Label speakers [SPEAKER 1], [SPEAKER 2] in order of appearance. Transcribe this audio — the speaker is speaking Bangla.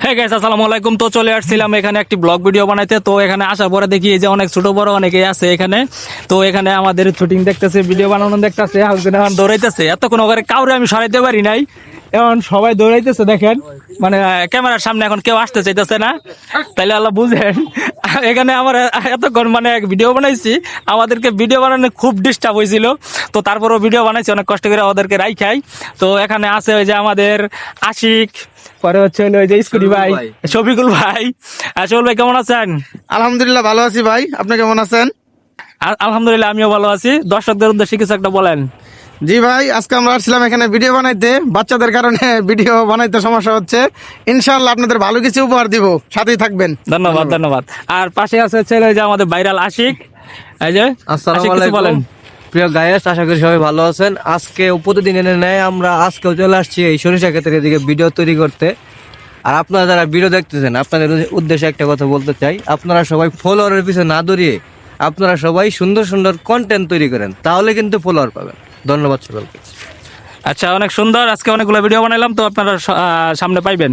[SPEAKER 1] হ্যাঁ গাইস, আসসালামু আলাইকুম। তো চলে আসছিলাম এখানে একটি ব্লগ ভিডিও বানাইতে। তো এখানে আসার পরে দেখি এই যে অনেক ছোট বড় অনেকেই আছে এখানে। তো এখানে আমাদের শুটিং দেখতেছে, ভিডিও বানানো দেখতেছে, হাউসে এখন দৌড়াইতেছে। এতক্ষণ ওখানে কাউরে আমি সরাইতে পারি নাই, এখন সবাই দৌড়াইতেছে দেখেন। মানে ক্যামেরার সামনে এখন কেউ আসতে চাইতেছে না, তাইলে আল্লাহ বুঝেন। এখানে আমার এতক্ষণ মানে ভিডিও বানাইছি, আমাদেরকে ভিডিও বানানো খুব ডিস্টার্ব হয়েছিল। তো তারপরেও ভিডিও বানাইছি অনেক কষ্ট করে ওদেরকে রাইখাই। তো এখানে আছে ওই যে আমাদের আশিক, পরে হচ্ছে ওই যে স্কুটি ভাই, শফিকুল ভাই। শফিকুল ভাই কেমন আছেন?
[SPEAKER 2] আলহামদুলিল্লাহ ভালো আছি ভাই, আপনি কেমন আছেন?
[SPEAKER 1] আলহামদুলিল্লাহ আমিও ভালো আছি। দর্শকদের উদ্দেশ্যে কিছু একটা বলেন।
[SPEAKER 2] জি ভাই, আজকে আমরা আসছিলাম এখানে ভিডিও বানাইতে। বাচ্চাদের কারণে ভিডিও বানাইতে সমস্যা হচ্ছে। ইনশাআল্লাহ আপনাদের ভালো কিছু উপহার দিব, সাথেই থাকবেন।
[SPEAKER 1] ধন্যবাদ ধন্যবাদ। আর পাশে আছে হচ্ছে ওই যে আমাদের ভাইরাল আশিক। এই যে
[SPEAKER 3] আসসালামু
[SPEAKER 1] আশিক, কিছু বলেন।
[SPEAKER 3] আলাইকুম প্রিয় গায়েস, আশা করি সবাই ভালো আছেন। আজকে প্রতিদিনের ন্যায় আমরা আজকেও চলে আসছি এই সরিষা ক্ষেতের এদিকে ভিডিও তৈরি করতে। আর আপনারা যারা ভিডিও দেখতেছেন, আপনাদের উদ্দেশ্যে একটা কথা বলতে চাই, আপনারা সবাই ফলোয়ারের পিছনে না দৌড়িয়ে আপনারা সবাই সুন্দর সুন্দর কন্টেন্ট তৈরি করেন, তাহলে কিন্তু ফলোয়ার পাবেন। ধন্যবাদ সকলকে।
[SPEAKER 1] আচ্ছা, অনেক সুন্দর। আজকে অনেকগুলো ভিডিও বানাইলাম, তো আপনারা সামনে পাইবেন।